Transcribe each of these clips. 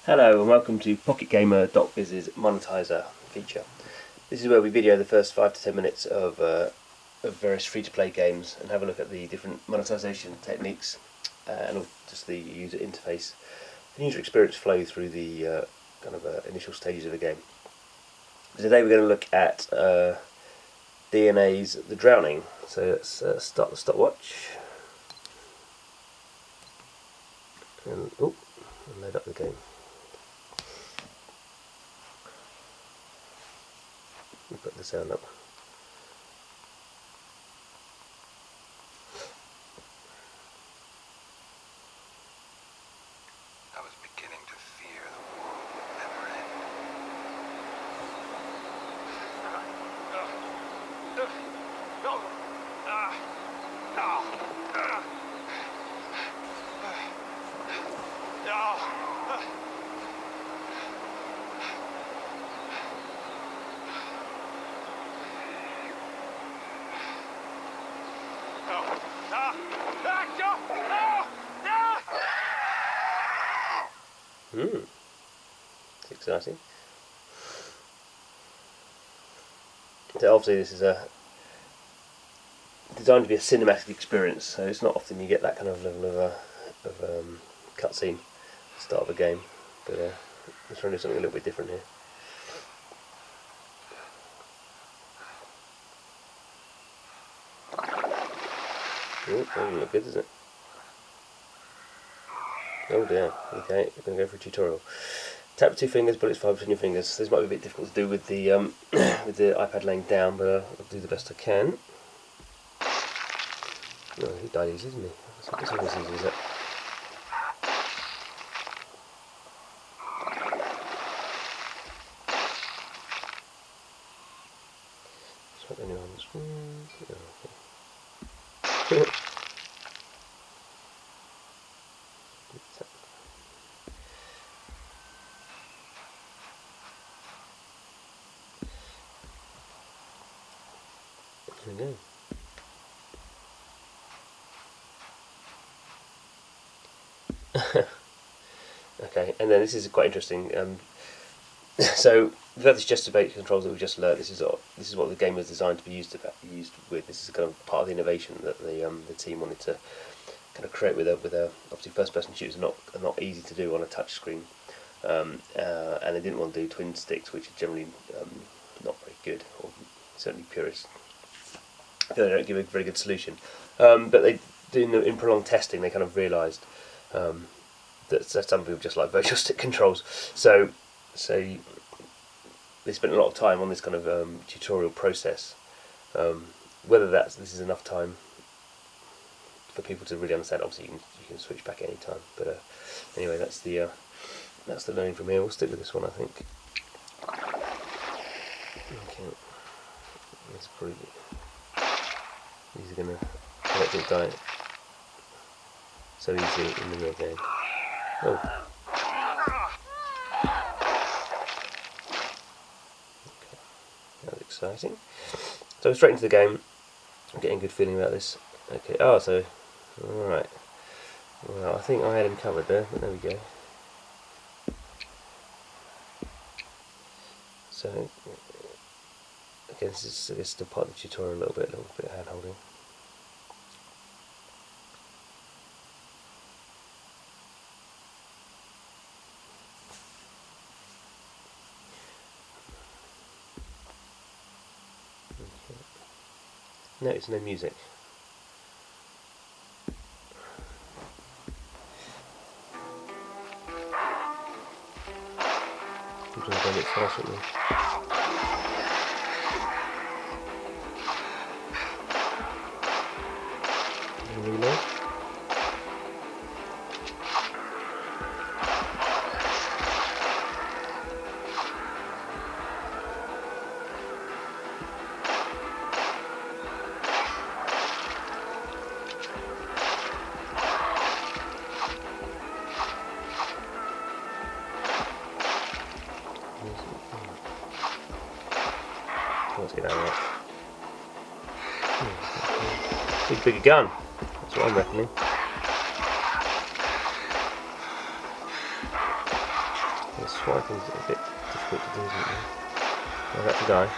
Hello and welcome to PocketGamer.biz's Monetizer feature. This is where we video the first 5 to 10 minutes of various free-to-play games and have a look at the different monetization techniques and just the user interface and user experience flow through the initial stages of a game. Today we're going to look at DeNA's The Drowning. So let's start the stopwatch and load up the game. We'll put the sound up. I was beginning to fear the world would never end. It's exciting. So obviously this is designed to be a cinematic experience, so it's not often you get that kind of level of cutscene at the start of a game, but let's try and do something a little bit different here. That doesn't look good, does it? Oh dear, okay, we're going to go for a tutorial. Tap with 2 fingers, bullets fire between your fingers. This might be a bit difficult to do with the with the iPad laying down, but I'll do the best I can. Oh, he died easy, didn't he? It's not as easy as that. Swap anyone on the screen. Oh, okay. There we go. Okay, and then this is quite interesting. So we've got this gesture-based controls that we've just learnt. This is what the game was designed to be used with. This is kind of part of the innovation that the team wanted to kind of create with a obviously first-person shooters are not easy to do on a touch screen, and they didn't want to do twin sticks, which are generally not very good, or certainly purist. They don't give a very good solution, but they in prolonged testing they kind of realised that some people just like virtual stick controls. So they spent a lot of time on this kind of tutorial process. Whether this is enough time for people to really understand, obviously you can switch back at any time. But anyway, that's the learning from here. We'll stick with this one, I think. Okay, that's pretty good. These are going to let it die so easy in the real game. Oh. Okay. That's exciting. So straight into the game. I'm getting a good feeling about this. Okay, so alright. Well, I think I had him covered there, but there we go. So again, this is still part of the tutorial a little bit of hand holding. No, it's no music. I'm going to go a bit faster at me. Reload. Let's get out of that. Big bigger gun. That's what I'm reckoning. swiping is a bit difficult to do, isn't it? Oh, that's a die.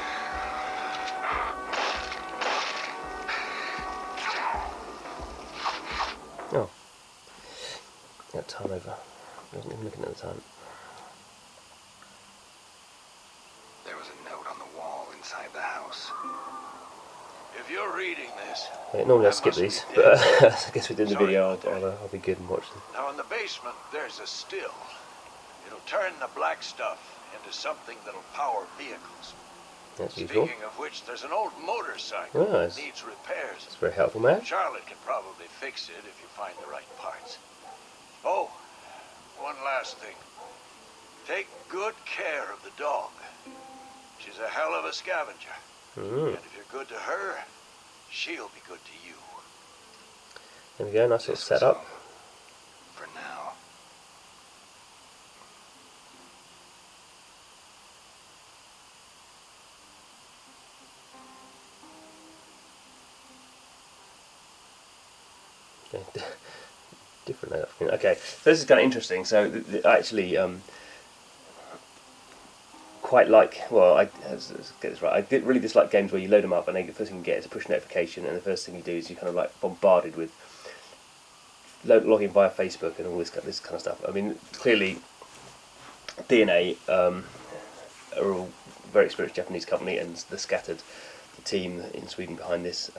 Oh. Got time over. I wasn't even looking at the time. There was a note on the wall inside the house. If you're reading this... Normally I skip these, but I guess within the video I'll be good and watch them. Now in the basement there's a still. It'll turn the black stuff into something that'll power vehicles. That's useful. Speaking of which, there's an old motorcycle that needs repairs. It's very helpful, man. Charlotte can probably fix it if you find the right parts. Oh, one last thing. Take good care of the dog. She's a hell of a scavenger. And if you're good to her, she'll be good to you. There we go, nice little setup. For now. Okay. Different layout. Okay, so this is kind of interesting. So actually, quite like, well, let's get this right. I really dislike games where you load them up and the first thing you get is a push notification, and the first thing you do is you're kind of like bombarded with login via Facebook and all this kind of stuff. I mean, clearly, DeNA are a very experienced Japanese company, and the scattered team in Sweden behind this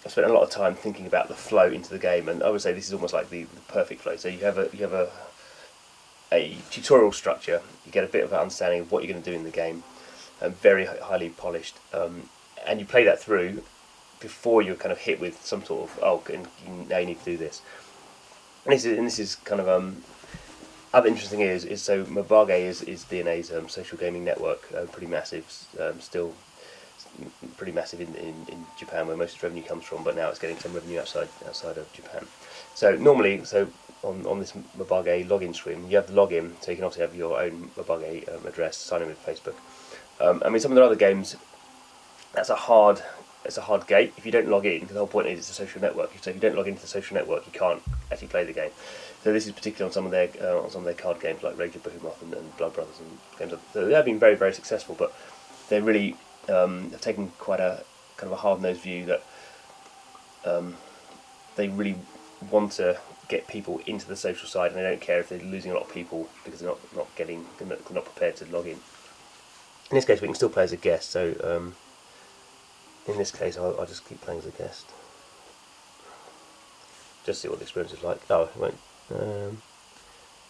I've spent a lot of time thinking about the flow into the game, and I would say this is almost like the perfect flow. So you have a tutorial structure, you get a bit of an understanding of what you're going to do in the game, very highly polished, and you play that through before you're kind of hit with some sort of, now you need to do this. And this is kind of other interesting is so Mobage is DeNA's social gaming network, pretty massive, still pretty massive in Japan, where most of its revenue comes from, but now it's getting some revenue outside of Japan. So normally, on this Mobage login screen, you have the login, so you can obviously have your own Mobage address, sign in with Facebook. I mean, some of the other games, it's a hard gate if you don't log in, because the whole point is it's a social network. So if you don't log into the social network, you can't actually play the game. So this is particularly on some of their card games like Rage of Behemoth and Blood Brothers and games like that. So they have been very, very successful, but they really have taken quite a kind of a hard-nosed view that they really want to get people into the social side, and they don't care if they're losing a lot of people because they're not prepared to log in. In this case, we can still play as a guest. So in this case, I'll just keep playing as a guest. Just see what the experience is like. Oh, it won't.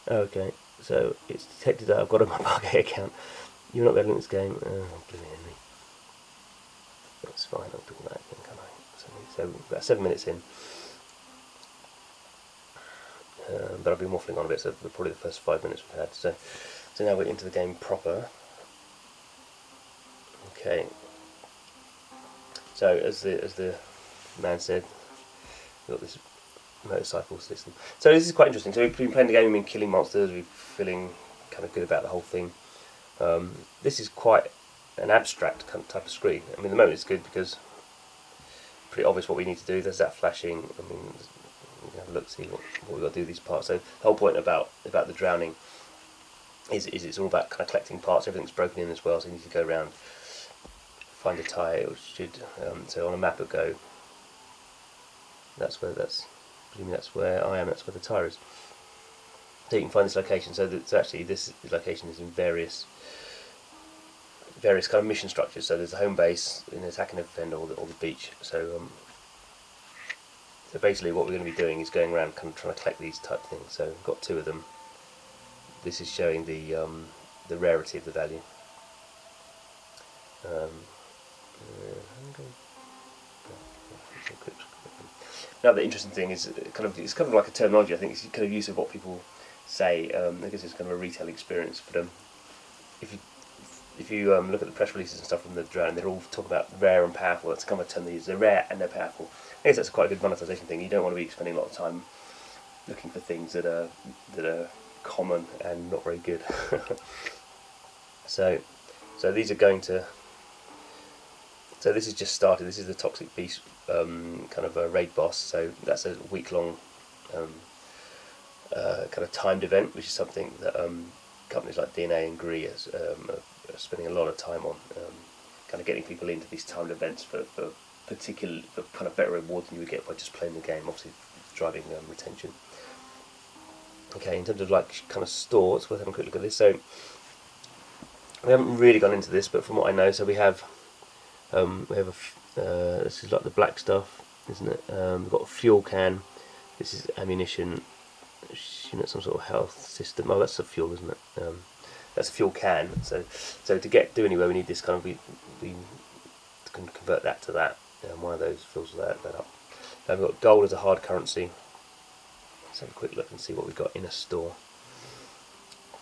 Okay, so it's detected that I've got a Mobage account. You're not going to link this game. Give me a minute. That's fine, I'll do that again, can I? So we're about 7 minutes in. But I've been waffling on a bit, so probably the first 5 minutes we've had. So now we're into the game proper. Okay. So as the man said, we've got this motorcycle system. So this is quite interesting. So we've been playing the game, we've been killing monsters, we're feeling kind of good about the whole thing. This is quite an abstract kind of type of screen. I mean, at the moment it's good because it's pretty obvious what we need to do. There's that flashing. I mean, we can have a look, see what we've got to do with these parts. So the whole point about the drowning is it's all about kind of collecting parts. Everything's broken in as well, so you need to go around, find a tyre, which should. So on a map, it'll go. Presumably that's where I am. That's where the tyre is. So you can find this location. So actually this location is in various kind of mission structures. So there's a home base, an attacking defender, or the beach. So so basically what we're going to be doing is going around kind of trying to collect these type of things. So we've got 2 of them. This is showing the rarity of the value. Now the interesting thing is it's kind of like a terminology. I think it's kind of use of what people say. I guess it's kind of a retail experience. But if you look at the press releases and stuff from the drone, they're all talking about rare and powerful. That's kind of a term they use. They're rare and they're powerful. I guess that's quite a good monetization thing. You don't want to be spending a lot of time looking for things that are common and not very good. So these are going to. So this is just started. This is the Toxic Beast kind of a raid boss. So that's a week-long kind of timed event, which is something that companies like DeNA and GRI are spending a lot of time on, kind of getting people into these timed events for kind of better reward than you would get by just playing the game, obviously driving retention. Okay, in terms of like kind of store, it's worth having a quick look at this. So we haven't really gone into this, but from what I know, so we have this is like the black stuff, isn't it? We've got a fuel can. This is ammunition. Some sort of health system. Oh, that's a fuel, isn't it? That's a fuel can. So to do anywhere, we need this kind of we can convert that to that. One of those fills that up. We've got gold as a hard currency. Let's have a quick look and see what we've got in a store.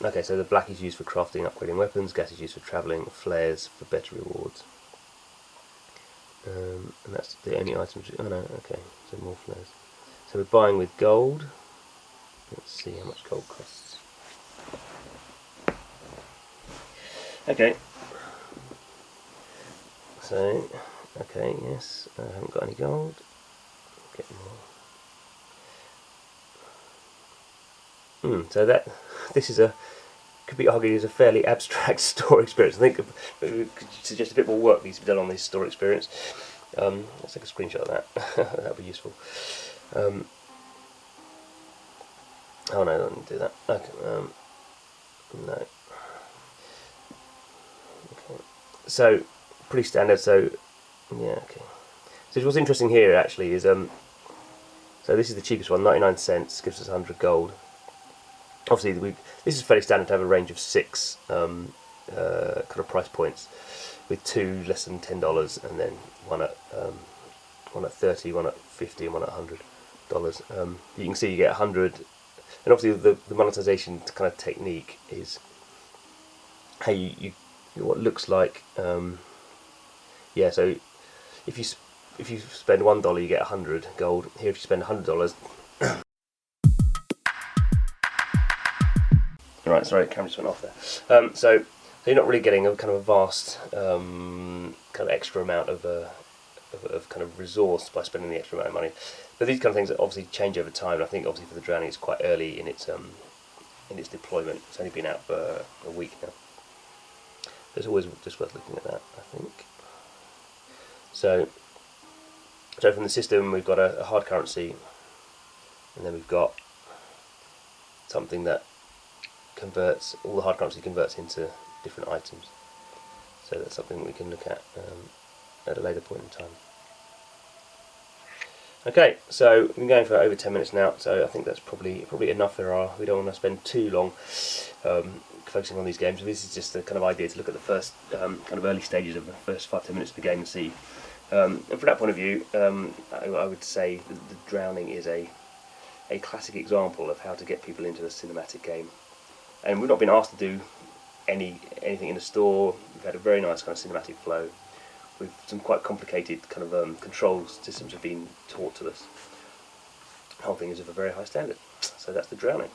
Okay, so the black is used for crafting, upgrading weapons. Gas is used for travelling. Flares for better rewards. And that's the only items. Oh no, okay. So more flares. So we're buying with gold. Let's see how much gold costs. Okay. So, okay, yes, I haven't got any gold. Get more. So this is could be argued as a fairly abstract store experience. I think it could suggest a bit more work needs to be done on this store experience. Let's take a screenshot of that. That would be useful. Oh no, I don't do that. Okay, no. Okay. So, pretty standard. So, yeah, okay. So what's interesting here actually is so this is the cheapest one, 99 cents, gives us 100 gold. Obviously, this is fairly standard to have a range of 6 kind of price points, with 2 less than $10, and then one at 30, one at 50, and one at $100. You can see you get 100. And obviously the monetization kind of technique is how you what looks like yeah. So if you spend $1, you get 100 gold. Here, if you spend $100, right? Sorry, the camera just went off there. So you're not really getting a kind of a vast kind of extra amount of kind of resource by spending the extra amount of money. But these kind of things obviously change over time. And I think obviously for the drowning, it's quite early in its deployment. It's only been out for a week now. It's always just worth looking at that, I think. So from the system, we've got a hard currency, and then we've got something that converts all the hard currency converts into different items. So that's something we can look at a later point in time. Okay, so we've been going for over 10 minutes now, so I think that's probably enough. We don't want to spend too long focusing on these games. This is just the kind of idea to look at the first kind of early stages of the first 5-10 minutes of the game and see. And from that point of view, I would say the drowning is a classic example of how to get people into a cinematic game. And we've not been asked to do anything in the store. We've had a very nice kind of cinematic flow, with some quite complicated kind of control systems have been taught to us. The whole thing is of a very high standard. So that's the drowning.